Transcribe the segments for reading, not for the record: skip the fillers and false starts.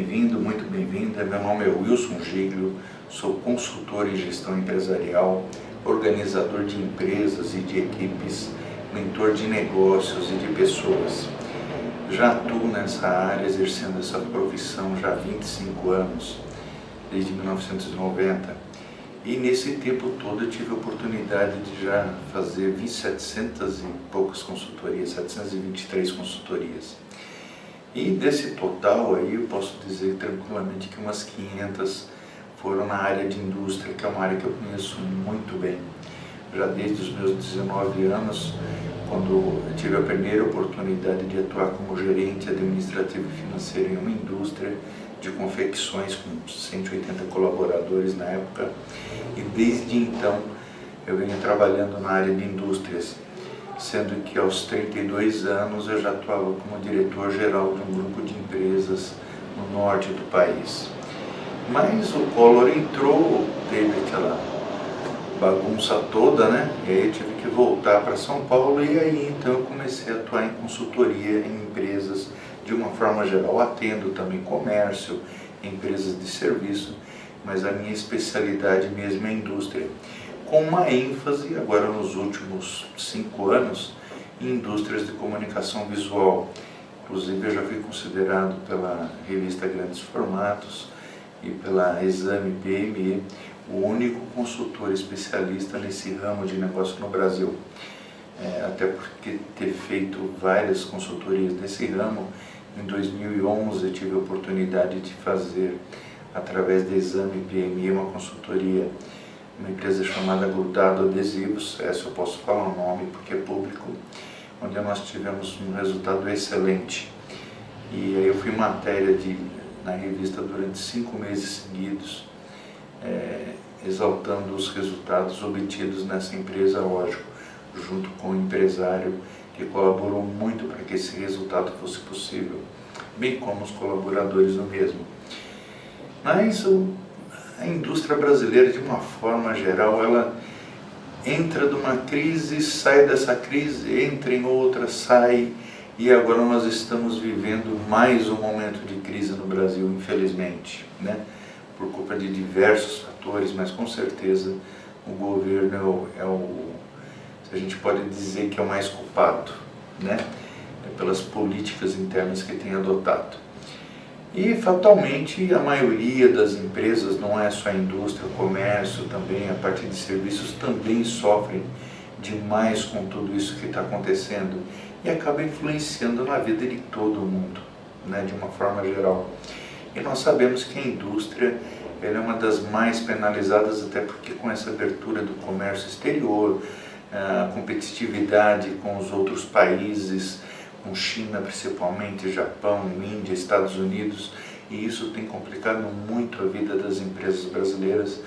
bem-vindo, muito bem-vinda. Meu nome é Wilson Giglio, sou consultor em gestão empresarial, organizador de empresas e de equipes, mentor de negócios e de pessoas. Já atuo nessa área, exercendo essa profissão já há 25 anos, desde 1990. E nesse tempo todo eu tive a oportunidade de já fazer 700 e poucas consultorias, 723 consultorias. E desse total aí eu posso dizer tranquilamente que umas 500 foram na área de indústria, que é uma área que eu conheço muito bem. Já desde os meus 19 anos, quando eu tive a primeira oportunidade de atuar como gerente administrativo e financeiro em uma indústria de confecções com 180 colaboradores na época, e desde então eu venho trabalhando na área de indústrias, sendo que aos 32 anos eu já atuava como diretor-geral de um grupo de empresas no norte do país. Mas o Collor entrou, teve aquela bagunça toda, né? E aí eu tive que voltar para São Paulo, e aí então eu comecei a atuar em consultoria em empresas de uma forma geral. Atendo também comércio, empresas de serviço, mas a minha especialidade mesmo é a indústria, com uma ênfase agora nos últimos 5 anos em indústrias de comunicação visual. Inclusive eu já fui considerado pela revista Grandes Formatos e pela Exame PME o único consultor especialista nesse ramo de negócio no Brasil. Até porque ter feito várias consultorias nesse ramo, em 2011 eu tive a oportunidade de fazer, através da Exame PME, uma consultoria, uma empresa chamada Grudado Adesivos, essa eu posso falar o nome porque é público, onde nós tivemos um resultado excelente. E aí eu fui matéria na revista durante 5 meses seguidos, exaltando os resultados obtidos nessa empresa, lógico, junto com o empresário que colaborou muito para que esse resultado fosse possível, bem como os colaboradores do mesmo. Mas a indústria brasileira, de uma forma geral, ela entra de uma crise, sai dessa crise, entra em outra, sai, e agora nós estamos vivendo mais um momento de crise no Brasil, infelizmente, né? Por culpa de diversos fatores, mas com certeza o governo se a gente pode dizer que é o mais culpado, né? Pelas políticas internas que tem adotado. E fatalmente a maioria das empresas, não é só a indústria, o comércio também, a parte de serviços também sofrem demais com tudo isso que está acontecendo e acaba influenciando na vida de todo mundo, né, de uma forma geral. E nós sabemos que a indústria ela é uma das mais penalizadas, até porque com essa abertura do comércio exterior, a competitividade com os outros países, com China principalmente, Japão, Índia, Estados Unidos, e isso tem complicado muito a vida das empresas brasileiras,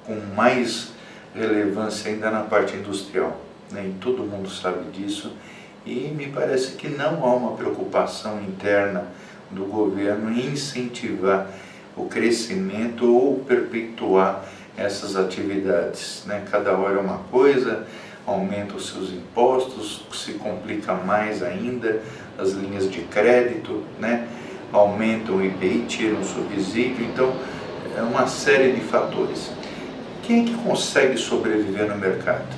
com mais relevância ainda na parte industrial, né? E todo mundo sabe disso, e me parece que não há uma preocupação interna do governo em incentivar o crescimento ou perpetuar essas atividades, né? Cada hora é uma coisa, aumenta os seus impostos, se complica mais ainda as linhas de crédito, né? Aumentam o IPI, tiram o subsídio, então é uma série de fatores. Quem é que consegue sobreviver no mercado?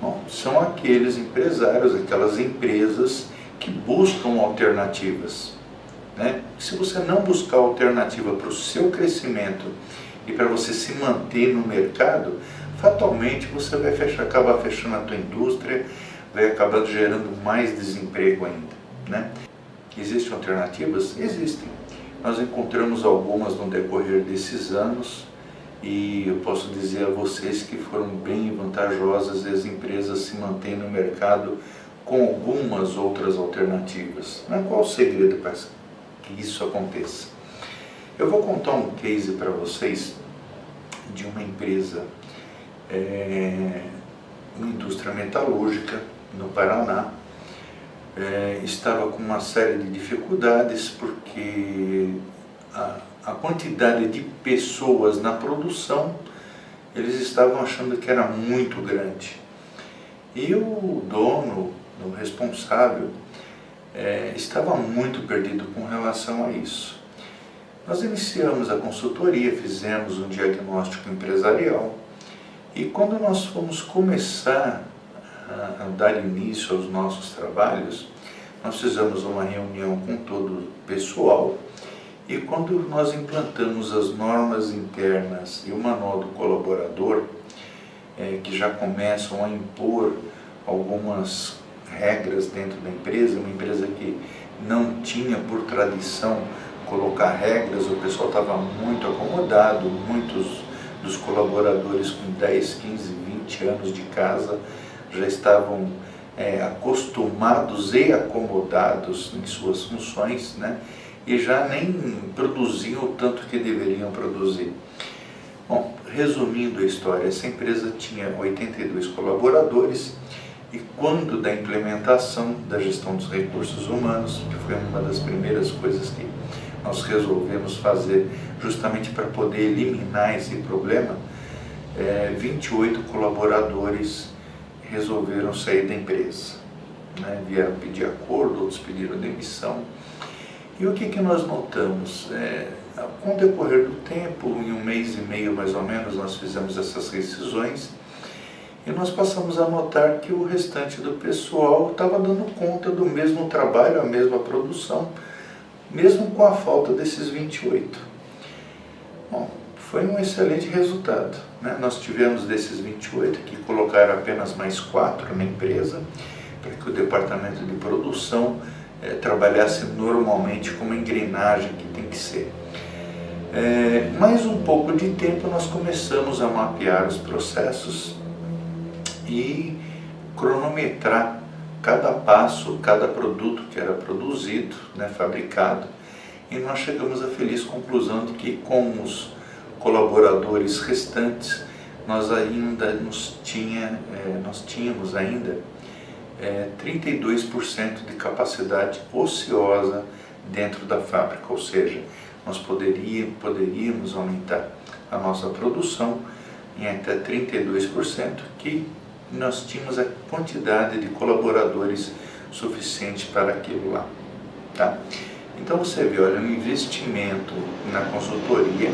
Bom, são aqueles empresários, aquelas empresas que buscam alternativas, né? Se você não buscar alternativa para o seu crescimento e para você se manter no mercado, fatalmente você vai acabar fechando a tua indústria, vai acabar gerando mais desemprego ainda, né? Existem alternativas? Existem. Nós encontramos algumas no decorrer desses anos e eu posso dizer a vocês que foram bem vantajosas, e as empresas se mantêm no mercado com algumas outras alternativas. Mas qual o segredo para que isso aconteça? Eu vou contar um case para vocês de uma empresa, uma indústria metalúrgica no Paraná. Estava com uma série de dificuldades porque a quantidade de pessoas na produção, eles estavam achando que era muito grande. E o dono, o responsável, estava muito perdido com relação a isso. Nós iniciamos a consultoria, fizemos um diagnóstico empresarial e quando nós fomos começar a dar início aos nossos trabalhos, nós fizemos uma reunião com todo o pessoal e quando nós implantamos as normas internas e o manual do colaborador, que já começam a impor algumas regras dentro da empresa, uma empresa que não tinha por tradição colocar regras, o pessoal estava muito acomodado, muitos dos colaboradores com 10, 15, 20 anos de casa já estavam acostumados e acomodados em suas funções, né? E já nem produziam o tanto que deveriam produzir. Bom, resumindo a história, essa empresa tinha 82 colaboradores e quando da implementação da gestão dos recursos humanos, que foi uma das primeiras coisas que nós resolvemos fazer justamente para poder eliminar esse problema, 28 colaboradores resolveram sair da empresa, né? Vieram pedir acordo, outros pediram demissão. E o que nós notamos? Com o decorrer do tempo, em 1 mês e meio mais ou menos, nós fizemos essas rescisões e nós passamos a notar que o restante do pessoal estava dando conta do mesmo trabalho, a mesma produção, mesmo com a falta desses 28. Bom, foi um excelente resultado, né? Nós tivemos desses 28 que colocaram apenas mais 4 na empresa, para que o departamento de produção trabalhasse normalmente como engrenagem que tem que ser. Mais um pouco de tempo nós começamos a mapear os processos e cronometrar cada passo, cada produto que era produzido, né, fabricado, e nós chegamos à feliz conclusão de que com os colaboradores restantes nós tínhamos ainda 32% de capacidade ociosa dentro da fábrica, ou seja, nós poderíamos aumentar a nossa produção em até 32%, que nós tínhamos a quantidade de colaboradores suficiente para aquilo lá, tá? Então você vê, olha, o investimento na consultoria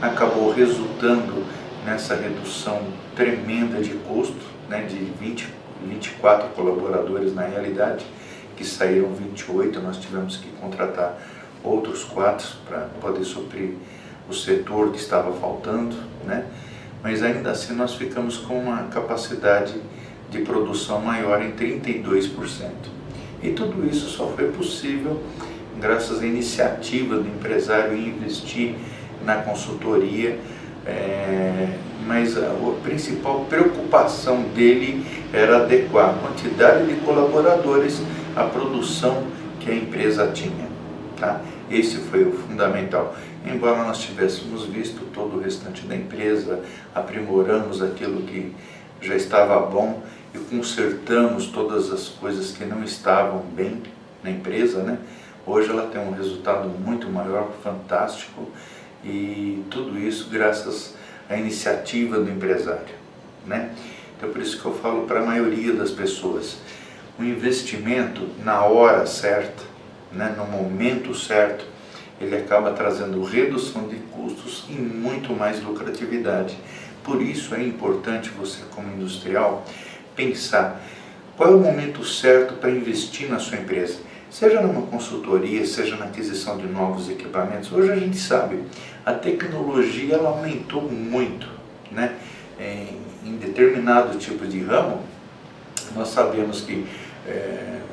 acabou resultando nessa redução tremenda de custo, né, de 24 colaboradores na realidade, que saíram 28, nós tivemos que contratar outros 4 para poder suprir o setor que estava faltando, né? Mas ainda assim nós ficamos com uma capacidade de produção maior em 32%. E tudo isso só foi possível graças à iniciativa do empresário em investir na consultoria, mas a principal preocupação dele era adequar a quantidade de colaboradores à produção que a empresa tinha, tá? Esse foi o fundamental. Embora nós tivéssemos visto todo o restante da empresa, aprimoramos aquilo que já estava bom e consertamos todas as coisas que não estavam bem na empresa, né? Hoje ela tem um resultado muito maior, fantástico, e tudo isso graças à iniciativa do empresário, né? Então por isso que eu falo para a maioria das pessoas, o investimento na hora certa, né, no momento certo, ele acaba trazendo redução de custos e muito mais lucratividade. Por isso é importante você, como industrial, pensar qual é o momento certo para investir na sua empresa. Seja numa consultoria, seja na aquisição de novos equipamentos. Hoje a gente sabe, a tecnologia ela aumentou muito, né? Em determinado tipo de ramo, nós sabemos que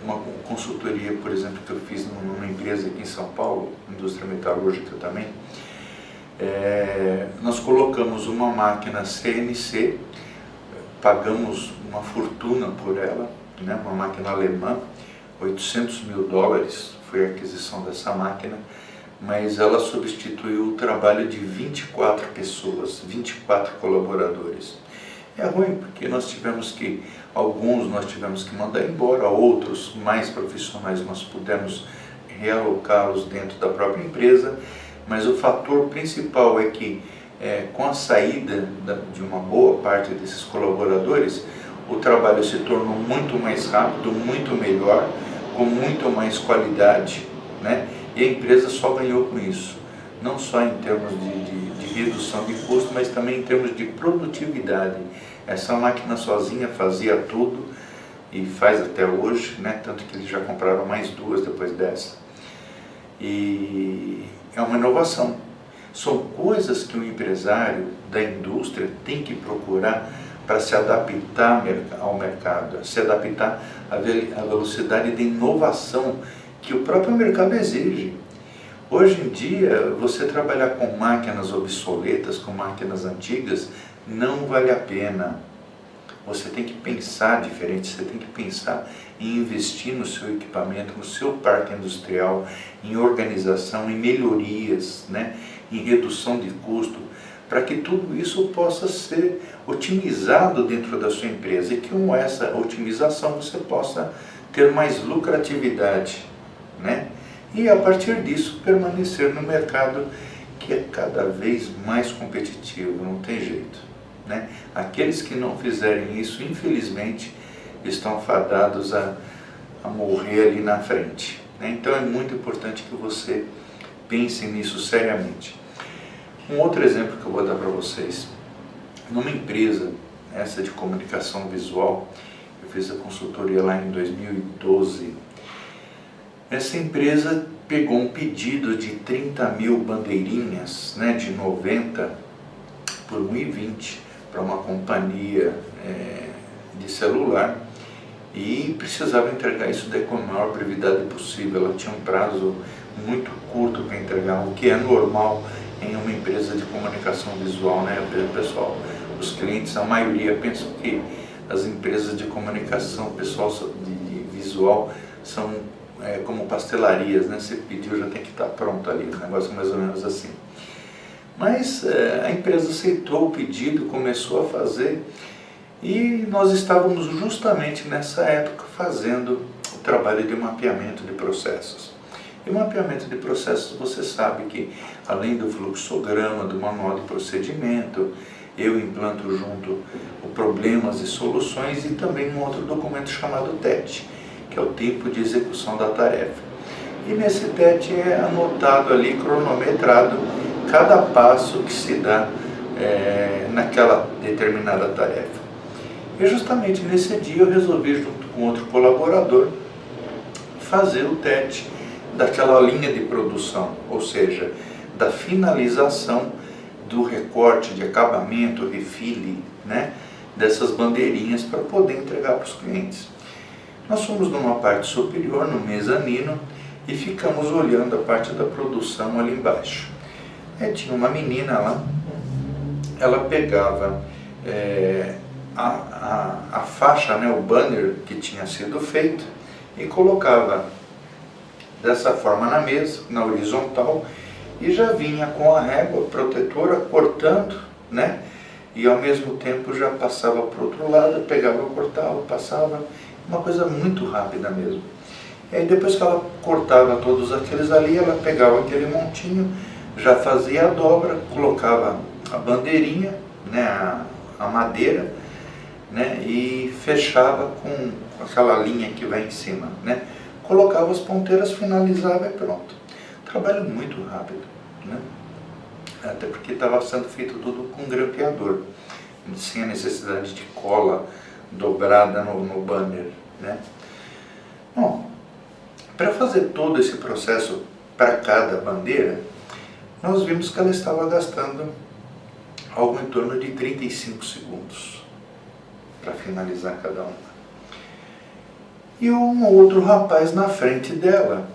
uma consultoria, por exemplo, que eu fiz numa empresa aqui em São Paulo, indústria metalúrgica também, nós colocamos uma máquina CNC, pagamos uma fortuna por ela, né? Uma máquina alemã, $800 mil foi a aquisição dessa máquina, mas ela substituiu o trabalho de 24 pessoas, 24 colaboradores. É ruim porque alguns nós tivemos que mandar embora, outros mais profissionais nós pudemos realocá-los dentro da própria empresa, mas o fator principal é que com a saída de uma boa parte desses colaboradores, o trabalho se tornou muito mais rápido, muito melhor, com muito mais qualidade, né? E a empresa só ganhou com isso. não só em termos de redução de custo, mas também em termos de produtividade. Essa máquina sozinha fazia tudo e faz até hoje, né? Tanto que eles já compraram mais duas depois dessa. E é uma inovação. São coisas que o empresário da indústria tem que procurar para se adaptar ao mercado, se adaptar à velocidade de inovação que o próprio mercado exige. Hoje em dia, você trabalhar com máquinas obsoletas, com máquinas antigas, não vale a pena. Você tem que pensar diferente, você tem que pensar em investir no seu equipamento, no seu parque industrial, em organização, em melhorias, né? Em redução de custo, para que tudo isso possa ser otimizado dentro da sua empresa e que com essa otimização você possa ter mais lucratividade, né? E a partir disso permanecer no mercado que é cada vez mais competitivo, não tem jeito, né? Aqueles que não fizerem isso, infelizmente, estão fadados a morrer ali na frente, né? Então é muito importante que você pense nisso seriamente. Um outro exemplo que eu vou dar para vocês, numa empresa, essa de comunicação visual, eu fiz a consultoria lá em 2012, essa empresa pegou um pedido de 30 mil bandeirinhas, né, de 90 por 1,20 para uma companhia de celular e precisava entregar isso daí com a maior brevidade possível. Ela tinha um prazo muito curto para entregar, o que é normal em uma empresa de comunicação visual, né, pessoal? Os clientes, a maioria, pensam que as empresas de comunicação pessoal de visual são como pastelarias, né? Você pediu, já tem que estar pronto ali, um negócio mais ou menos assim. Mas a empresa aceitou o pedido, começou a fazer e nós estávamos justamente nessa época fazendo o trabalho de mapeamento de processos. E o mapeamento de processos, você sabe que além do fluxograma, do manual de procedimento, eu implanto junto o problemas e soluções e também um outro documento chamado TET, que é o tempo de execução da tarefa. E nesse TET é anotado ali, cronometrado, cada passo que se dá naquela determinada tarefa. E justamente nesse dia eu resolvi, junto com outro colaborador, fazer o TET daquela linha de produção, ou seja, da finalização do recorte de acabamento, refile, né, dessas bandeirinhas para poder entregar para os clientes. Nós fomos numa parte superior, no mezanino, e ficamos olhando a parte da produção ali embaixo. Tinha uma menina lá, ela pegava a faixa, né, o banner que tinha sido feito e colocava dessa forma na mesa, na horizontal, e já vinha com a régua protetora cortando, né? E ao mesmo tempo já passava para o outro lado, pegava, cortava, passava, uma coisa muito rápida mesmo. E aí depois que ela cortava todos aqueles ali, ela pegava aquele montinho, já fazia a dobra, colocava a bandeirinha, né, a madeira, né, e fechava com aquela linha que vai em cima, né? Colocava as ponteiras, finalizava e pronto. Trabalho muito rápido, né? Até porque estava sendo feito tudo com grampeador, sem a necessidade de cola dobrada no banner, né? Bom, para fazer todo esse processo para cada bandeira, nós vimos que ela estava gastando algo em torno de 35 segundos para finalizar cada uma. E um outro rapaz na frente dela,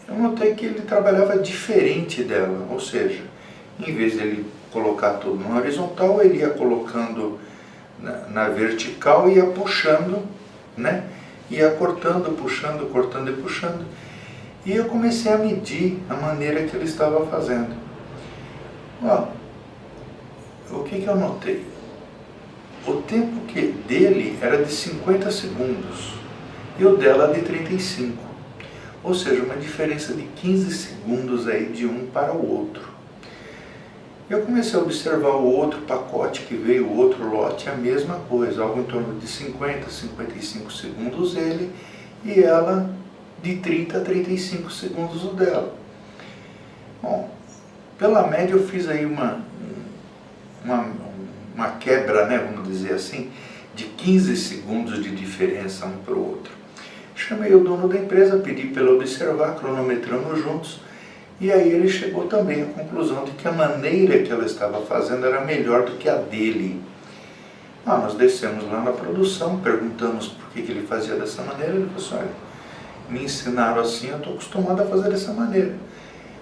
eu notei que ele trabalhava diferente dela, ou seja, em vez de ele colocar tudo na horizontal, ele ia colocando na vertical e ia puxando, né? Ia cortando, puxando, cortando e puxando. E eu comecei a medir a maneira que ele estava fazendo. Ó, o que eu notei? O tempo dele era de 50 segundos e o dela de 35. Ou seja, uma diferença de 15 segundos aí de um para o outro. Eu comecei a observar o outro pacote que veio, o outro lote, a mesma coisa, algo em torno de 50, 55 segundos ele e ela de 30 a 35 segundos o dela. Bom, Pela média eu fiz aí uma quebra, né, vamos dizer assim, de 15 segundos de diferença um para o outro. Chamei o dono da empresa, pedi para ele observar, cronometramos juntos, e aí ele chegou também à conclusão de que a maneira que ela estava fazendo era melhor do que a dele. Nós descemos lá na produção, perguntamos por que ele fazia dessa maneira, ele falou assim, olha, me ensinaram assim, eu estou acostumado a fazer dessa maneira.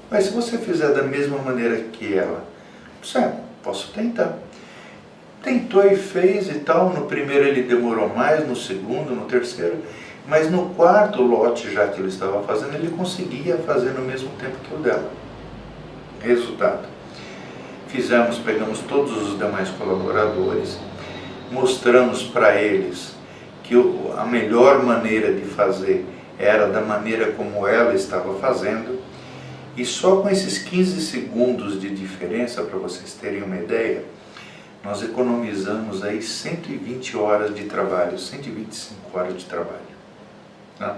Mas se você fizer da mesma maneira que ela, posso tentar. Tentou e fez e tal, no primeiro ele demorou mais, no segundo, no terceiro, mas no quarto lote já que ele estava fazendo, ele conseguia fazer no mesmo tempo que o dela. Resultado, pegamos todos os demais colaboradores, mostramos para eles que a melhor maneira de fazer era da maneira como ela estava fazendo, e só com esses 15 segundos de diferença, para vocês terem uma ideia, nós economizamos aí 120 horas de trabalho, 125 horas de trabalho, tá?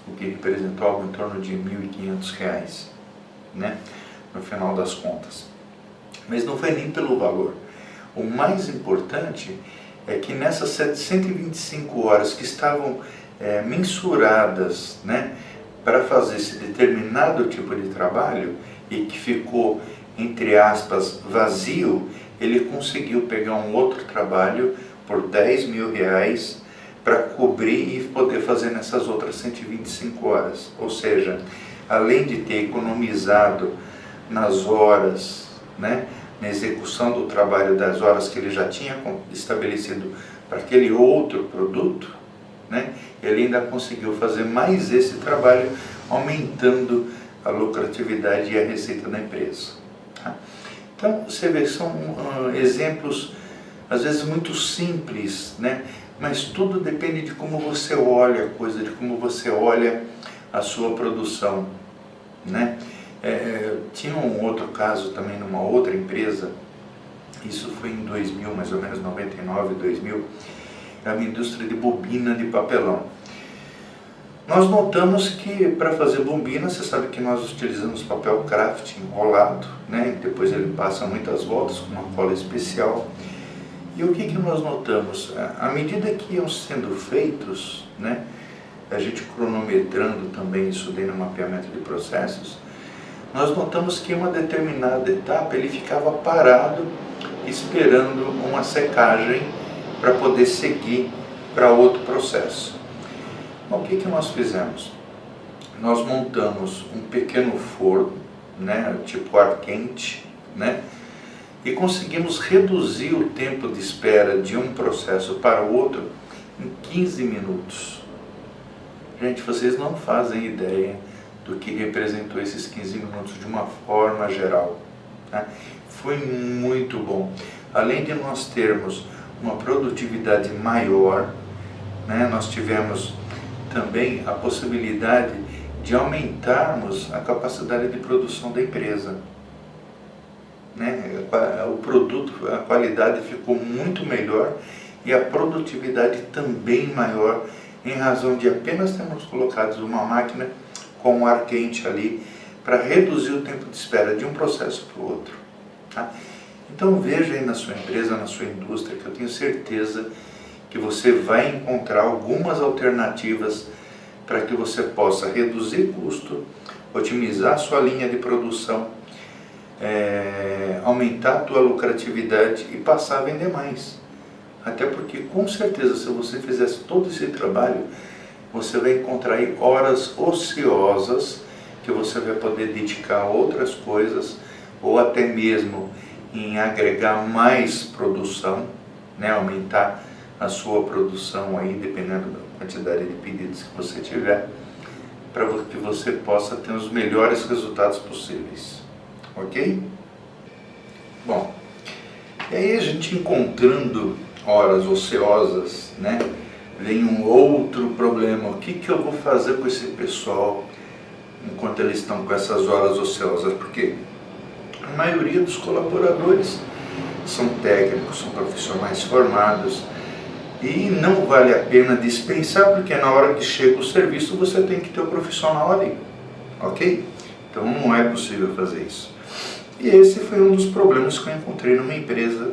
O que representou algo em torno de R$ 1.500, né? No final das contas. Mas não foi nem pelo valor. O mais importante é que nessas 125 horas que estavam mensuradas, né, para fazer esse determinado tipo de trabalho e que ficou, entre aspas, vazio, ele conseguiu pegar um outro trabalho por R$ 10.000 para cobrir e poder fazer nessas outras 125 horas. Ou seja, além de ter economizado nas horas, né, na execução do trabalho das horas que ele já tinha estabelecido para aquele outro produto, né, ele ainda conseguiu fazer mais esse trabalho, aumentando a lucratividade e a receita da empresa. Tá? Então, você vê, são exemplos, às vezes, muito simples, né? Mas tudo depende de como você olha a coisa, de como você olha a sua produção, né? Tinha um outro caso também numa outra empresa, isso foi em 2000, mais ou menos 99, 2000, era uma indústria de bobina de papelão. Nós notamos que para fazer bombina, você sabe que nós utilizamos papel craft enrolado, né? Depois ele passa muitas voltas com uma cola especial. E o que nós notamos? À medida que iam sendo feitos, né, a gente cronometrando também isso daí no mapeamento de processos, nós notamos que em uma determinada etapa ele ficava parado esperando uma secagem para poder seguir para outro processo. O que nós fizemos? Nós montamos um pequeno forno, né, tipo ar quente, né, e conseguimos reduzir o tempo de espera de um processo para o outro em 15 minutos. Gente, vocês não fazem ideia do que representou esses 15 minutos de uma forma geral, tá? Foi muito bom. Além de nós termos uma produtividade maior, né, nós tivemos também a possibilidade de aumentarmos a capacidade de produção da empresa, né? O produto, a qualidade ficou muito melhor e a produtividade também maior, em razão de apenas termos colocado uma máquina com ar quente ali para reduzir o tempo de espera de um processo para o outro, tá? Então veja aí na sua empresa, na sua indústria, que eu tenho certeza que você vai encontrar algumas alternativas para que você possa reduzir custo, otimizar a sua linha de produção, aumentar a tua lucratividade e passar a vender mais. Até porque, com certeza, se você fizesse todo esse trabalho, você vai encontrar aí horas ociosas que você vai poder dedicar a outras coisas, ou até mesmo em agregar mais produção, né, aumentar a sua produção aí, dependendo da quantidade de pedidos que você tiver, para que você possa ter os melhores resultados possíveis. Ok? Bom, e aí a gente encontrando horas ociosas, né, vem um outro problema. O que eu vou fazer com esse pessoal enquanto eles estão com essas horas ociosas? Porque a maioria dos colaboradores são técnicos, são profissionais formados, e não vale a pena dispensar, porque na hora que chega o serviço você tem que ter o profissional ali, ok? Então não é possível fazer isso. E esse foi um dos problemas que eu encontrei numa empresa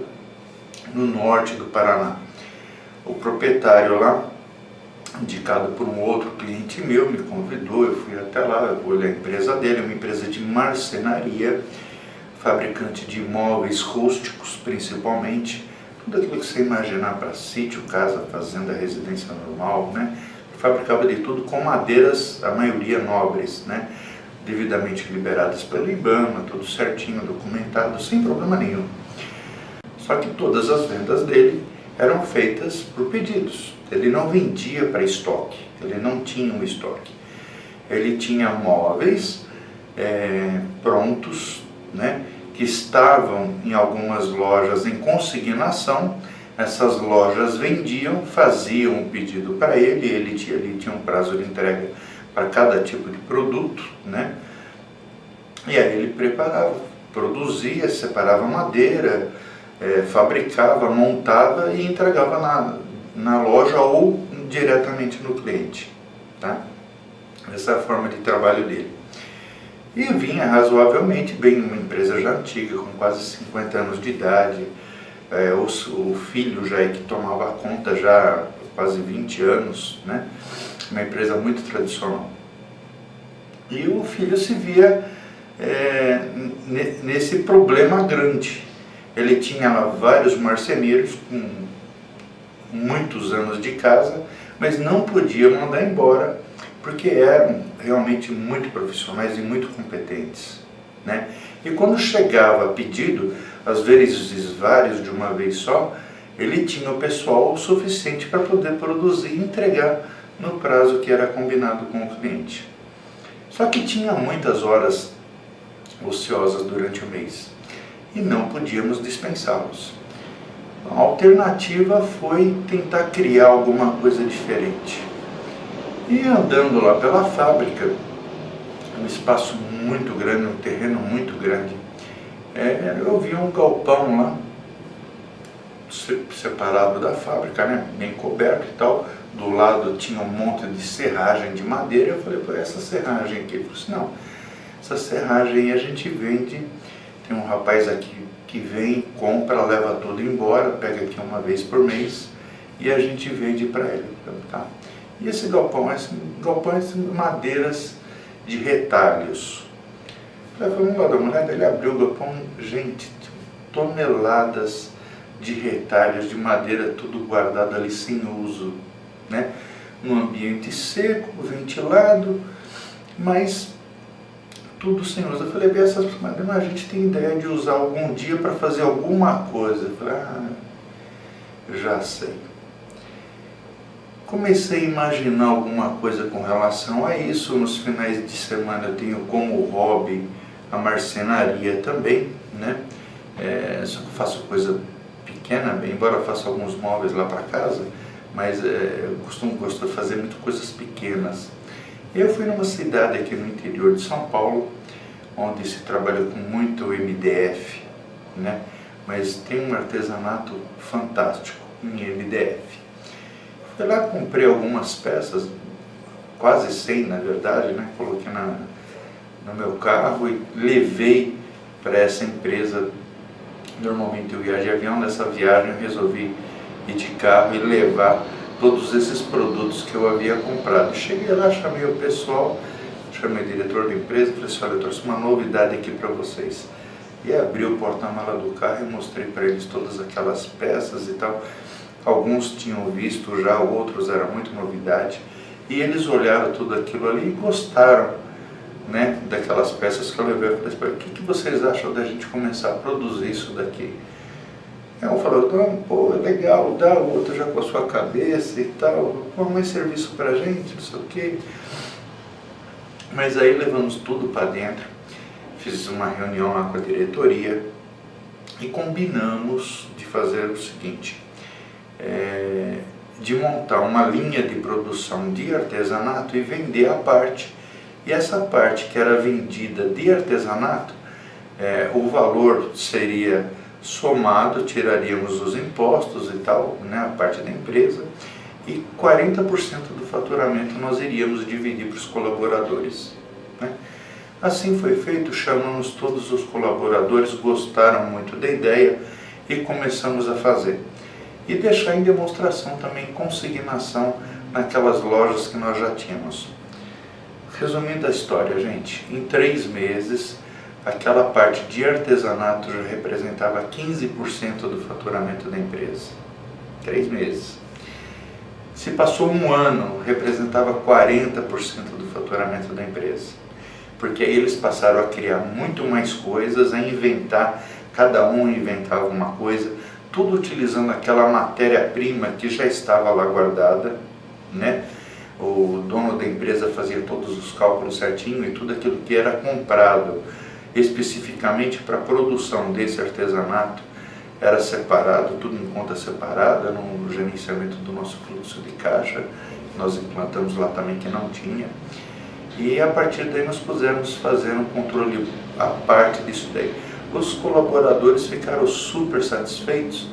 no norte do Paraná. O proprietário lá, indicado por um outro cliente meu, me convidou, eu fui até lá, eu olhei a empresa dele, uma empresa de marcenaria, fabricante de móveis rústicos principalmente, tudo aquilo que você imaginar para sítio, casa, fazenda, residência normal, né? Fabricava de tudo com madeiras, a maioria nobres, né? Devidamente liberadas pelo IBAMA, tudo certinho, documentado, sem problema nenhum. Só que todas as vendas dele eram feitas por pedidos. Ele não vendia para estoque, ele não tinha um estoque. Ele tinha móveis prontos, né, que estavam em algumas lojas em consignação. Essas lojas vendiam, faziam um pedido para ele, ele tinha um prazo de entrega para cada tipo de produto, né? E aí ele preparava, produzia, separava madeira, fabricava, montava e entregava na loja ou diretamente no cliente, tá? Essa é a forma de trabalho dele. E vinha razoavelmente bem, uma empresa já antiga, com quase 50 anos de idade. O filho já é que tomava conta já há quase 20 anos, né? Uma empresa muito tradicional. E o filho se via nesse problema grande. Ele tinha vários marceneiros com muitos anos de casa, mas não podia mandar embora, porque eram realmente muito profissionais e muito competentes, né? E quando chegava pedido, às vezes vários de uma vez só, ele tinha o pessoal suficiente para poder produzir e entregar no prazo que era combinado com o cliente. Só que tinha muitas horas ociosas durante o mês e não podíamos dispensá-los. A alternativa foi tentar criar alguma coisa diferente. E andando lá pela fábrica, um espaço muito grande, um terreno muito grande, eu vi um galpão lá, separado da fábrica, né, bem coberto e tal. Do lado tinha um monte de serragem de madeira. Eu falei, pô, essa serragem aqui? Ele falou assim, não, essa serragem a gente vende, tem um rapaz aqui que vem, compra, leva tudo embora, pega aqui uma vez por mês e a gente vende para ele. Tá? E esse galpão é madeiras de retalhos. Eu falei, vamos lá dar uma olhada. Ele abriu o galpão, gente, toneladas de retalhos de madeira, tudo guardado ali sem uso, né? Num ambiente seco, ventilado, mas tudo sem uso. Eu falei, essas madeiras a gente tem ideia de usar algum dia para fazer alguma coisa. Eu falei, já sei. Comecei a imaginar alguma coisa com relação a isso. Nos finais de semana eu tenho como hobby a marcenaria também, né? Só que eu faço coisa pequena, embora eu faça alguns móveis lá para casa, mas eu gosto de fazer muito coisas pequenas. Eu fui numa cidade aqui no interior de São Paulo, onde se trabalha com muito MDF, né? Mas tem um artesanato fantástico em MDF. Fui lá, comprei algumas peças, quase 100 na verdade, né? Coloquei no meu carro e levei para essa empresa. Normalmente eu ia de avião, nessa viagem eu resolvi ir de carro e levar todos esses produtos que eu havia comprado. Cheguei lá, chamei o pessoal, chamei o diretor da empresa, falei assim, olha, eu trouxe uma novidade aqui para vocês. E abri o porta-mala do carro e mostrei para eles todas aquelas peças e tal. Alguns tinham visto já, outros era muito novidade. E eles olharam tudo aquilo ali e gostaram, né, daquelas peças que eu levei. Eu falei, o que vocês acham da gente começar a produzir isso daqui? Um falou, pô, é legal, dá, o outro já com a sua cabeça e tal, pô, mais serviço pra gente, não sei o quê. Mas aí levamos tudo para dentro, fiz uma reunião lá com a diretoria e combinamos de fazer o seguinte, de montar uma linha de produção de artesanato e vender a parte. E essa parte que era vendida de artesanato, o valor seria somado, tiraríamos os impostos e tal, né, a parte da empresa, e 40% do faturamento nós iríamos dividir para os colaboradores, né? Assim foi feito, chamamos todos os colaboradores, gostaram muito da ideia e começamos a fazer. E deixar em demonstração também consignação naquelas lojas que nós já tínhamos. Resumindo a história, gente, em 3 meses, aquela parte de artesanato já representava 15% do faturamento da empresa. 3 meses. Se passou 1 ano, representava 40% do faturamento da empresa. Porque aí eles passaram a criar muito mais coisas, a inventar, cada um inventava uma coisa, tudo utilizando aquela matéria-prima que já estava lá guardada, né? O dono da empresa fazia todos os cálculos certinho e tudo aquilo que era comprado especificamente para a produção desse artesanato era separado, tudo em conta separada, no gerenciamento do nosso fluxo de caixa. Nós implantamos lá também que não tinha. E a partir daí nós pudemos fazer um controle à parte disso daí. Os colaboradores ficaram super satisfeitos,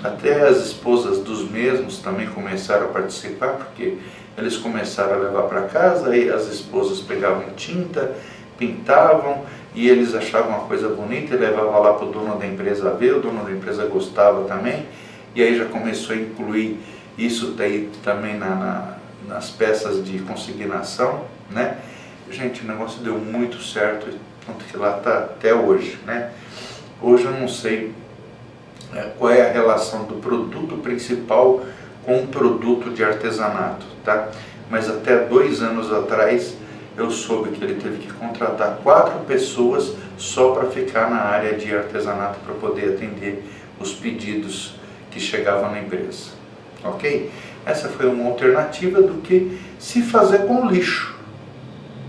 até as esposas dos mesmos também começaram a participar, porque eles começaram a levar para casa, aí as esposas pegavam tinta, pintavam, e eles achavam uma coisa bonita e levavam lá para o dono da empresa ver, o dono da empresa gostava também, e aí já começou a incluir isso daí também nas peças de consignação, né? Gente, o negócio deu muito certo, tanto que lá está até hoje, né? Hoje eu não sei qual é a relação do produto principal com o produto de artesanato, tá? Mas até 2 anos atrás eu soube que ele teve que contratar 4 pessoas só para ficar na área de artesanato para poder atender os pedidos que chegavam na empresa, ok? Essa foi uma alternativa do que se fazer com lixo,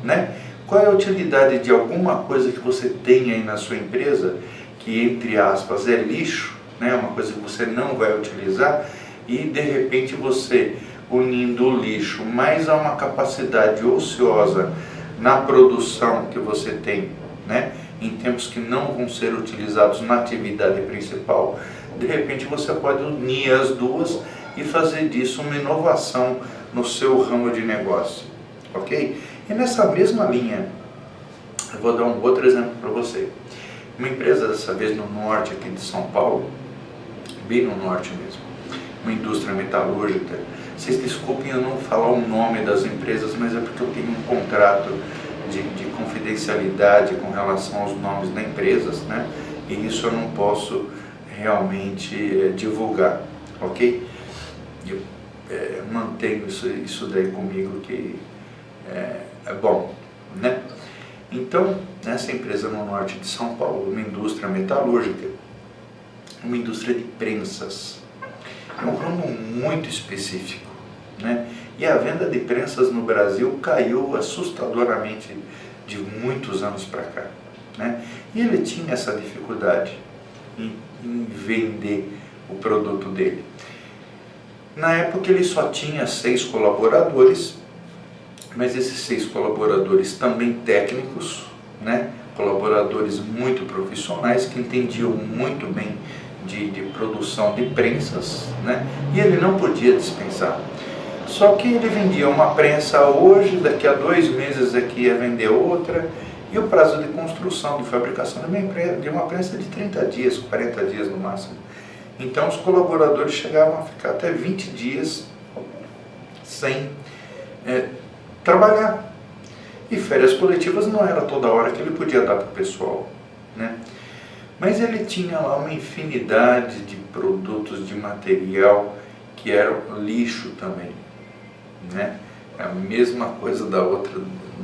né? Qual é a utilidade de alguma coisa que você tem aí na sua empresa que, entre aspas, é lixo, né? Uma coisa que você não vai utilizar, e de repente você, unindo o lixo mais a uma capacidade ociosa na produção que você tem, né? Em tempos que não vão ser utilizados na atividade principal, de repente você pode unir as duas e fazer disso uma inovação no seu ramo de negócio, ok? E nessa mesma linha, eu vou dar um outro exemplo para você. Uma empresa, dessa vez no norte aqui de São Paulo, bem no norte mesmo, uma indústria metalúrgica. Vocês desculpem eu não falar o nome das empresas, mas é porque eu tenho um contrato de confidencialidade com relação aos nomes das empresas, né? E isso eu não posso realmente divulgar, ok? Eu mantenho isso daí comigo, que é bom, né? Então, nessa empresa no norte de São Paulo, uma indústria metalúrgica, uma indústria de prensas, é um ramo muito específico, né? E a venda de prensas no Brasil caiu assustadoramente de muitos anos para cá, né? E ele tinha essa dificuldade em vender o produto dele. Na época ele só tinha 6 colaboradores, mas esses 6 colaboradores também técnicos, né? Colaboradores muito profissionais que entendiam muito bem de produção de prensas, né? E ele não podia dispensar. Só que ele vendia uma prensa hoje, daqui a 2 meses aqui ia vender outra, e o prazo de construção, de fabricação de uma prensa de 30 dias, 40 dias no máximo. Então os colaboradores chegavam a ficar até 20 dias sem trabalhar. E férias coletivas não era toda hora que ele podia dar para o pessoal, né? Mas ele tinha lá uma infinidade de produtos, de material que era lixo também, né? É a mesma coisa da outra,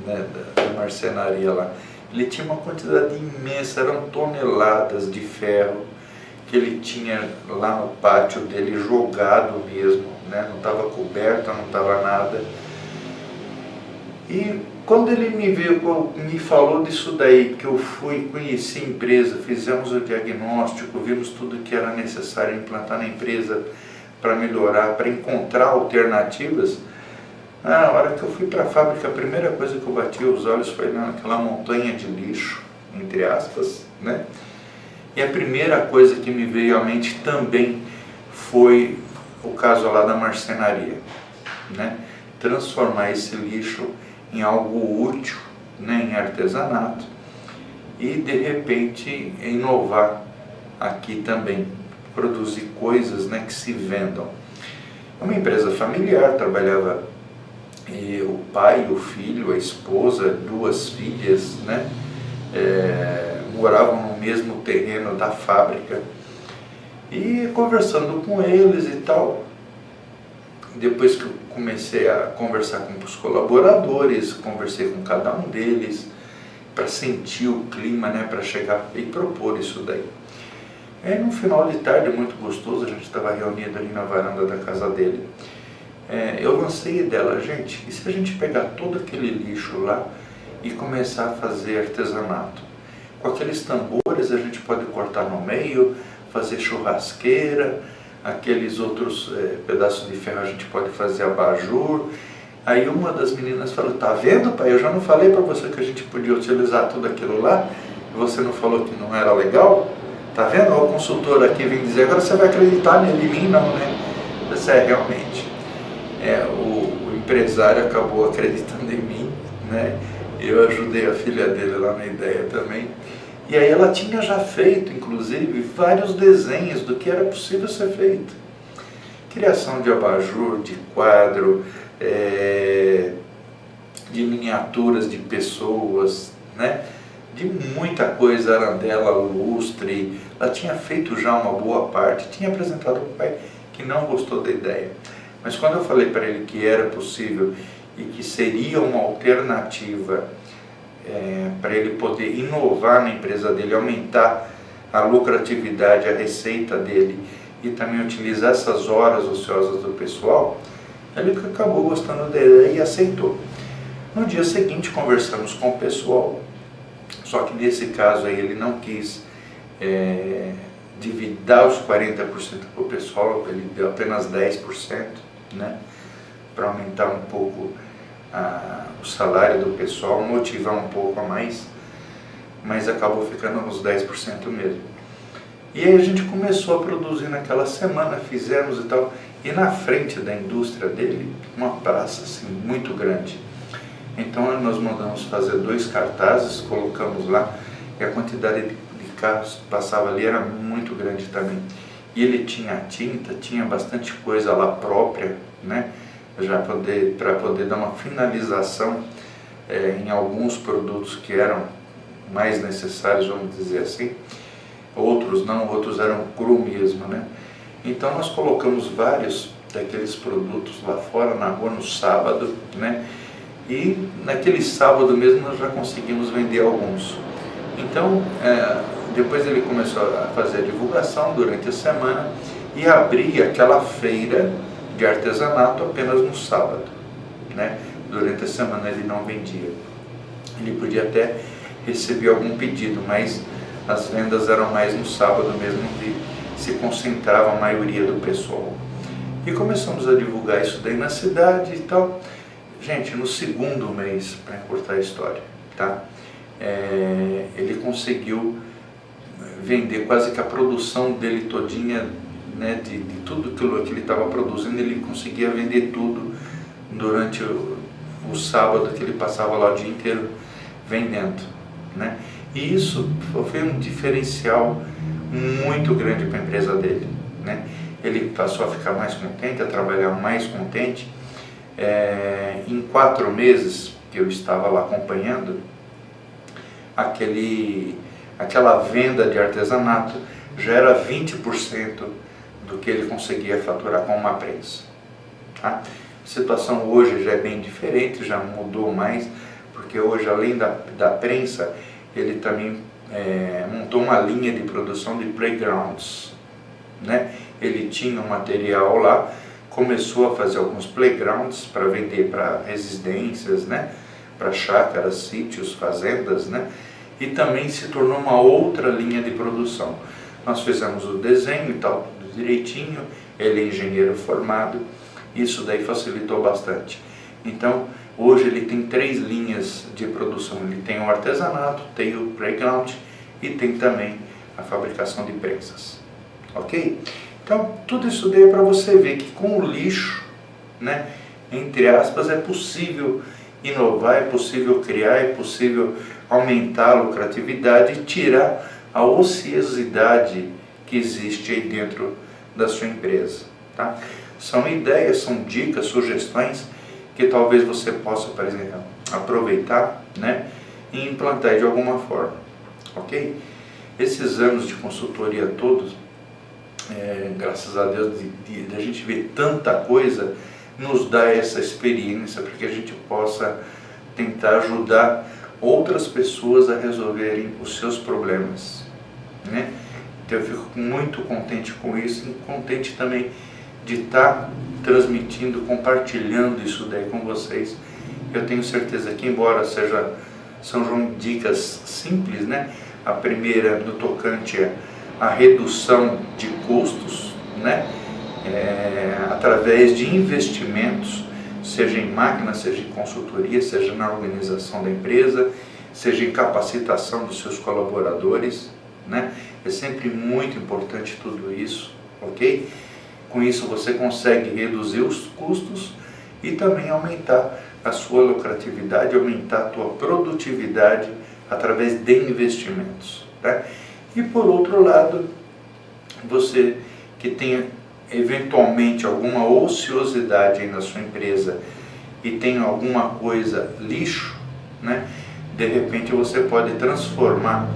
né, da marcenaria lá. Ele tinha uma quantidade imensa, eram toneladas de ferro que ele tinha lá no pátio dele jogado mesmo, né? Não estava coberto, não estava nada. E quando ele me falou disso daí, que eu fui conhecer a empresa, fizemos o diagnóstico, vimos tudo que era necessário implantar na empresa para melhorar, para encontrar alternativas, na hora que eu fui para a fábrica, a primeira coisa que eu bati os olhos foi naquela montanha de lixo, entre aspas, né? E a primeira coisa que me veio à mente também foi o caso lá da marcenaria, né? Transformar esse lixo em algo útil, né, em artesanato e de repente inovar aqui também, produzir coisas, né, que se vendam. É uma empresa familiar, trabalhava o pai, o filho, a esposa, 2 filhas, né, moravam no mesmo terreno da fábrica. E conversando com eles e tal, depois que eu comecei a conversar com os colaboradores, conversei com cada um deles para sentir o clima, né, para chegar e propor isso daí. Aí no final de tarde, muito gostoso, a gente estava reunido ali na varanda da casa dele. Eu lancei a ideia, gente, e se a gente pegar todo aquele lixo lá e começar a fazer artesanato? Com aqueles tambores a gente pode cortar no meio, fazer churrasqueira, aqueles outros pedaços de ferro a gente pode fazer abajur. Aí uma das meninas falou, tá vendo, pai, eu já não falei para você que a gente podia utilizar tudo aquilo lá, e você não falou que não era legal? Tá vendo? O consultor aqui vem dizer, agora você vai acreditar nele, em mim não, né? Isso realmente. O empresário acabou acreditando em mim, né? Eu ajudei a filha dele lá na ideia também. E aí ela tinha já feito, inclusive, vários desenhos do que era possível ser feito. Criação de abajur, de quadro, de miniaturas de pessoas, né? De muita coisa, arandela, lustre. Ela tinha feito já uma boa parte, tinha apresentado ao pai que não gostou da ideia. Mas quando eu falei para ele que era possível e que seria uma alternativa para ele poder inovar na empresa dele, aumentar a lucratividade, a receita dele e também utilizar essas horas ociosas do pessoal, ele acabou gostando da ideia e aceitou. No dia seguinte conversamos com o pessoal, só que nesse caso aí ele não quis dar os 40% para o pessoal, ele deu apenas 10%, né, para aumentar um pouco o salário do pessoal, motivar um pouco a mais, mas acabou ficando nos 10% mesmo. E aí a gente começou a produzir naquela semana, fizemos e tal, e na frente da indústria dele, uma praça assim, muito grande. Então nós mandamos fazer 2 cartazes, colocamos lá, e a quantidade de carros que passava ali era muito grande também. E ele tinha tinta, tinha bastante coisa lá própria, né? Já para poder dar uma finalização em alguns produtos que eram mais necessários, vamos dizer assim. Outros não, outros eram cru mesmo, né? Então nós colocamos vários daqueles produtos lá fora na rua no sábado, né? E naquele sábado mesmo nós já conseguimos vender alguns. Então depois ele começou a fazer a divulgação durante a semana e abrir aquela feira de artesanato apenas no sábado, né? Durante a semana ele não vendia. Ele podia até receber algum pedido, mas as vendas eram mais no sábado mesmo, onde se concentrava a maioria do pessoal. E começamos a divulgar isso daí na cidade e tal. Gente, no 2º mês, para encurtar a história, tá? Ele conseguiu vender quase que a produção dele todinha, né, de tudo aquilo que ele estava produzindo, ele conseguia vender tudo durante o sábado que ele passava lá o dia inteiro vendendo, né? E isso foi um diferencial muito grande para a empresa dele, né? Ele passou a ficar mais contente, a trabalhar mais contente. Em 4 meses que eu estava lá acompanhando, aquela venda de artesanato já era 20% do que ele conseguia faturar com uma prensa. Tá? A situação hoje já é bem diferente, já mudou mais, porque hoje, além da prensa, ele também montou uma linha de produção de playgrounds, né? Ele tinha um material lá, começou a fazer alguns playgrounds para vender para residências, né? Para chácaras, sítios, fazendas, né? E também se tornou uma outra linha de produção. Nós fizemos o desenho e tal, tudo direitinho, ele é engenheiro formado, isso daí facilitou bastante. Então, hoje ele tem 3 linhas de produção, ele tem o artesanato, tem o playground e tem também a fabricação de prensas, ok? Então, tudo isso daí é para você ver que com o lixo, né, entre aspas, é possível inovar, é possível criar, é possível aumentar a lucratividade e tirar a ociosidade que existe aí dentro da sua empresa, tá? São ideias, são dicas, sugestões que talvez você possa, por exemplo, aproveitar, né, e implantar de alguma forma, ok? Esses anos de consultoria todos, graças a Deus, de a gente ver tanta coisa, nos dá essa experiência para que a gente possa tentar ajudar outras pessoas a resolverem os seus problemas, né? Então eu fico muito contente com isso e contente também de estar transmitindo, compartilhando isso daí com vocês. Eu tenho certeza que, embora são dicas simples, né? A primeira no tocante à redução de custos, né? Através de investimentos, seja em máquina, seja em consultoria, seja na organização da empresa, seja em capacitação dos seus colaboradores, né? É sempre muito importante tudo isso, ok? Com isso você consegue reduzir os custos e também aumentar a sua lucratividade, aumentar a tua produtividade através de investimentos, tá? E por outro lado, você que tenha eventualmente alguma ociosidade aí na sua empresa e tem alguma coisa lixo, né? De repente você pode transformar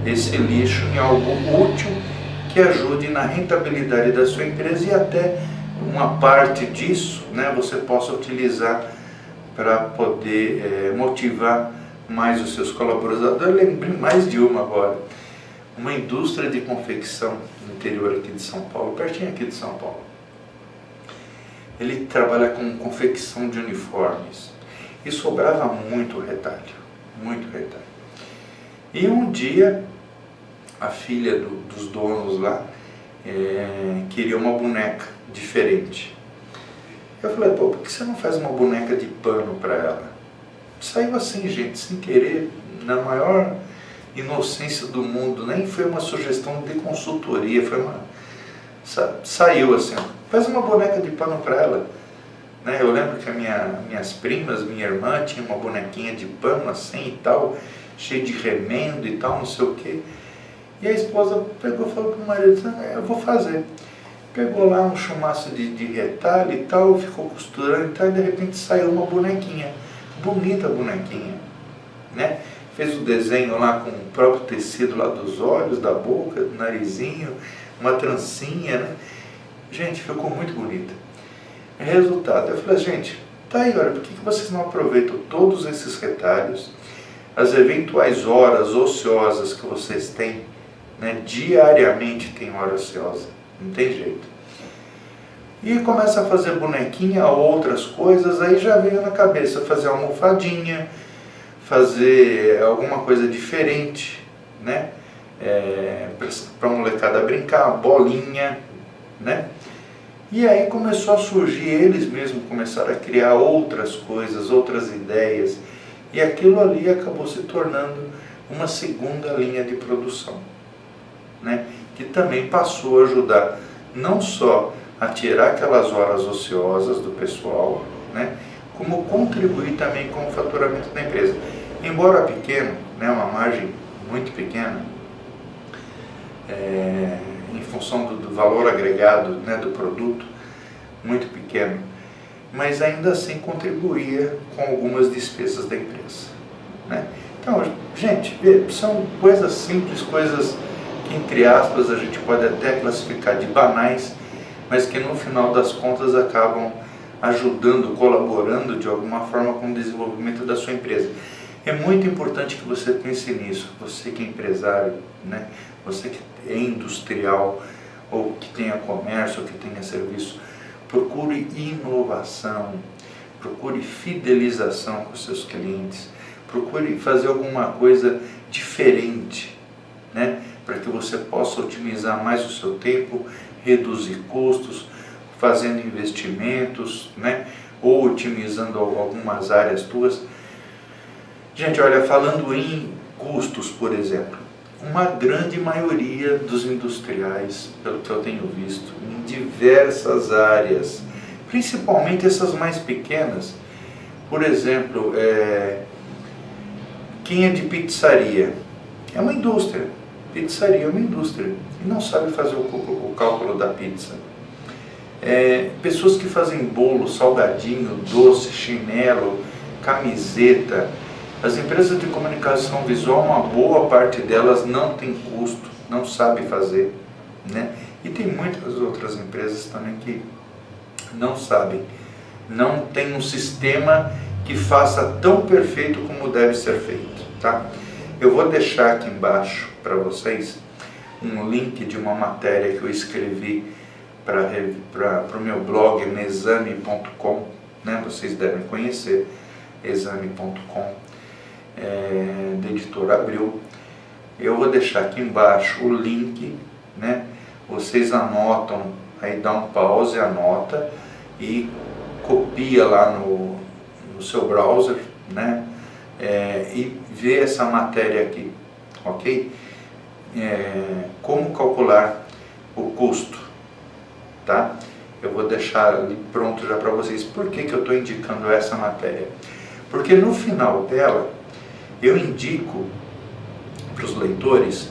esse lixo em algo útil que ajude na rentabilidade da sua empresa e até uma parte disso, né, você possa utilizar para poder motivar mais os seus colaboradores. Eu lembrei mais de uma agora, uma indústria de confecção no interior aqui de São Paulo, pertinho aqui de São Paulo. Ele trabalha com confecção de uniformes e sobrava muito retalho, muito retalho. E um dia a filha dos donos lá queria uma boneca diferente. Eu falei, pô, por que você não faz uma boneca de pano para ela? Saiu assim, gente, sem querer, na maior inocência do mundo, nem foi uma sugestão de consultoria, saiu assim, faz uma boneca de pano para ela. Né? Eu lembro que minhas primas, minha irmã tinha uma bonequinha de pano assim e tal, cheio de remendo e tal, não sei o que. E a esposa pegou e falou para o marido, eu vou fazer. Pegou lá um chumaço de retalho e tal, ficou costurando e tal, e de repente saiu uma bonequinha, bonita bonequinha, né? Fez o desenho lá com o próprio tecido lá dos olhos, da boca, do narizinho, uma trancinha, né? Gente, ficou muito bonita. Resultado, eu falei, gente, tá aí, olha, por que vocês não aproveitam todos esses retalhos, as eventuais horas ociosas que vocês têm, né? Diariamente tem hora ociosa, não tem jeito. E começa a fazer bonequinha, outras coisas, aí já veio na cabeça fazer almofadinha, fazer alguma coisa diferente, né? Para a molecada brincar, bolinha, né? E aí começou a surgir, eles mesmos começaram a criar outras coisas, outras ideias, e aquilo ali acabou se tornando uma segunda linha de produção, né? Que também passou a ajudar não só a tirar aquelas horas ociosas do pessoal, né? Como contribuir também com o faturamento da empresa. Embora pequeno, né? Uma margem muito pequena, em função do valor agregado, né, do produto, muito pequeno, mas ainda assim contribuía com algumas despesas da empresa, né? Então, gente, são coisas simples, coisas que, entre aspas, a gente pode até classificar de banais, mas que no final das contas acabam ajudando, colaborando de alguma forma com o desenvolvimento da sua empresa. É muito importante que você pense nisso, você que é empresário, né? Você que é industrial, ou que tenha comércio, ou que tenha serviço, procure inovação, procure fidelização com os seus clientes, procure fazer alguma coisa diferente, né? Para que você possa otimizar mais o seu tempo, reduzir custos, fazendo investimentos, né? Ou otimizando algumas áreas tuas. Gente, olha, falando em custos, por exemplo, uma grande maioria dos industriais, pelo que eu tenho visto, em diversas áreas, principalmente essas mais pequenas, Por exemplo, quem é de pizzaria? É uma indústria. Pizzaria é uma indústria e não sabe fazer o cálculo da pizza. Pessoas que fazem bolo, salgadinho, doce, chinelo, camiseta. As empresas de comunicação visual, uma boa parte delas não tem custo, não sabe fazer, né? E tem muitas outras empresas também que não sabem, não tem um sistema que faça tão perfeito como deve ser feito, tá? Eu vou deixar aqui embaixo para vocês um link de uma matéria que eu escrevi para o meu blog exame.com, né? Vocês devem conhecer, exame.com, da editora Abril. Eu vou deixar aqui embaixo o link, né? Vocês anotam, aí dá um pause, anota e copia lá no seu browser, né? E vê essa matéria aqui, ok? Como calcular o custo, tá? Eu vou deixar ali pronto já para vocês. Por que eu estou indicando essa matéria? Porque no final dela eu indico para os leitores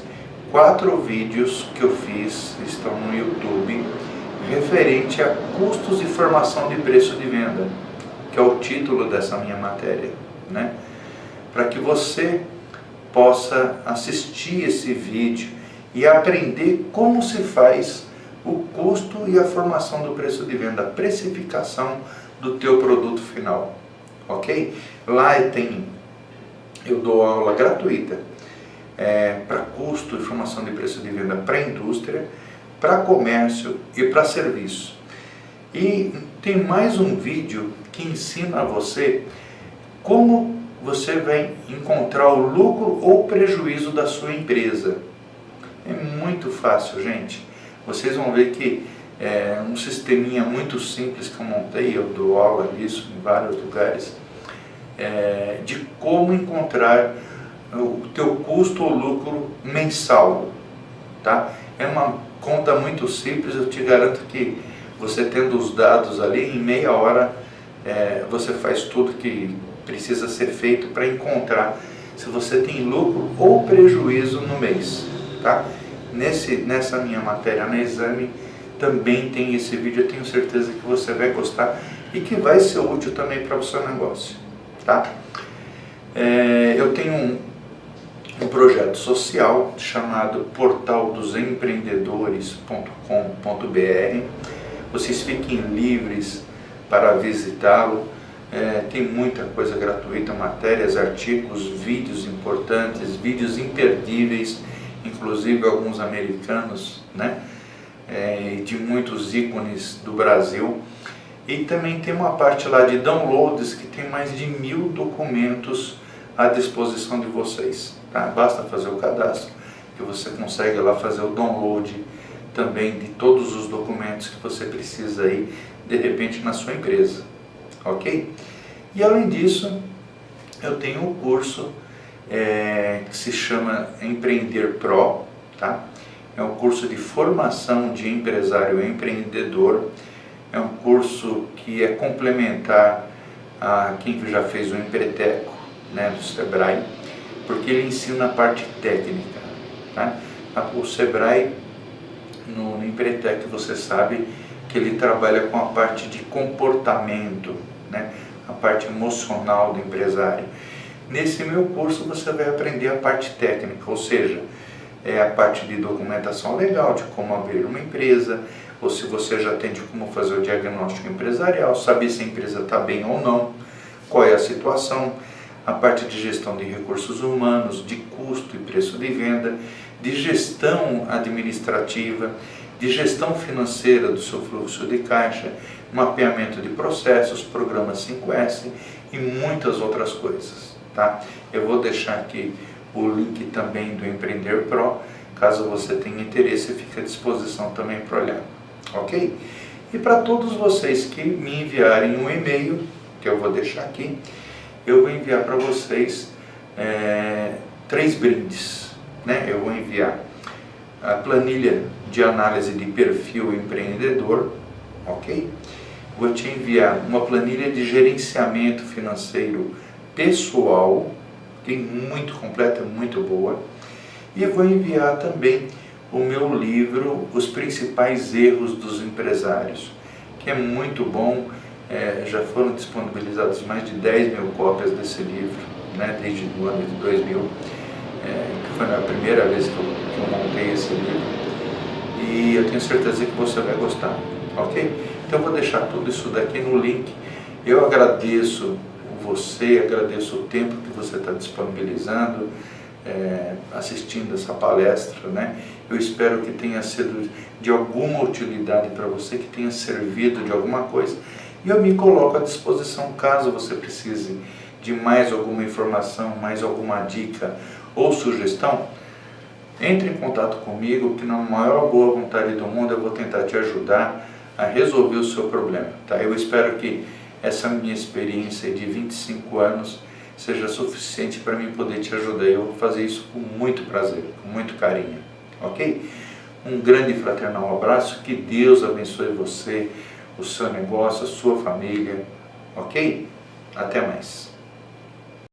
4 vídeos que eu fiz, estão no YouTube, referente a custos de formação de preço de venda, que é o título dessa minha matéria, né? Para que você possa assistir esse vídeo e aprender como se faz o custo e a formação do preço de venda, a precificação do teu produto final, ok? Lá eu dou aula gratuita para custo e formação de preço de venda para indústria, para comércio e para serviço. E tem mais um vídeo que ensina a você como você vai encontrar o lucro ou prejuízo da sua empresa. É muito fácil, gente. Vocês vão ver que é um sisteminha muito simples que eu montei, eu dou aula disso em vários lugares, de como encontrar o teu custo ou lucro mensal, tá? É uma conta muito simples, eu te garanto que você tendo os dados ali, em meia hora você faz tudo que precisa ser feito para encontrar se você tem lucro ou prejuízo no mês, tá? Nessa minha matéria na Exame também tem esse vídeo, eu tenho certeza que você vai gostar e que vai ser útil também para o seu negócio, tá? Eu tenho um projeto social chamado portaldosempreendedores.com.br. Vocês fiquem livres para visitá-lo. Tem muita coisa gratuita, matérias, artigos, vídeos importantes, vídeos imperdíveis, inclusive alguns americanos, né? De muitos ícones do Brasil. E também tem uma parte lá de downloads que tem mais de 1000 documentos à disposição de vocês, tá? Basta fazer o cadastro que você consegue lá fazer o download também de todos os documentos que você precisa aí de repente na sua empresa, ok? E além disso eu tenho um curso que se chama Empreender Pro, tá? É um curso de formação de empresário empreendedor. É um curso que é complementar a quem já fez o Empreteco, né, do Sebrae, porque ele ensina a parte técnica, tá? O Sebrae, no Empreteco, você sabe que ele trabalha com a parte de comportamento, né, a parte emocional do empresário. Nesse meu curso você vai aprender a parte técnica, ou seja, a parte de documentação legal, de como abrir uma empresa, ou se você já tem de como fazer o diagnóstico empresarial, saber se a empresa está bem ou não, qual é a situação, a parte de gestão de recursos humanos, de custo e preço de venda, de gestão administrativa, de gestão financeira do seu fluxo de caixa, mapeamento de processos, programa 5S e muitas outras coisas, tá? Eu vou deixar aqui o link também do Empreender Pro, caso você tenha interesse, fica à disposição também para olhar, ok? E para todos vocês que me enviarem um e-mail, que eu vou deixar aqui, eu vou enviar para vocês 3 brindes, né? Eu vou enviar a planilha de análise de perfil empreendedor, ok? vou te enviar uma planilha de gerenciamento financeiro pessoal, que é muito completa, muito boa, e vou enviar também o meu livro, Os Principais Erros dos Empresários, que é muito bom. Já foram disponibilizadas mais de 10 mil cópias desse livro, né, desde o ano de 2000, que foi a primeira vez que eu montei esse livro, e eu tenho certeza que você vai gostar, ok? Então eu vou deixar tudo isso daqui no link. Eu agradeço você, agradeço o tempo que você está disponibilizando, assistindo essa palestra, né? Eu espero que tenha sido de alguma utilidade para você, que tenha servido de alguma coisa. E eu me coloco à disposição caso você precise de mais alguma informação, mais alguma dica ou sugestão. Entre em contato comigo, que na maior boa vontade do mundo eu vou tentar te ajudar a resolver o seu problema, tá? Eu espero que essa minha experiência de 25 anos seja suficiente para mim poder te ajudar. Eu vou fazer isso com muito prazer, com muito carinho, ok? Um grande e fraternal abraço, que Deus abençoe você, o seu negócio, a sua família, ok? Até mais.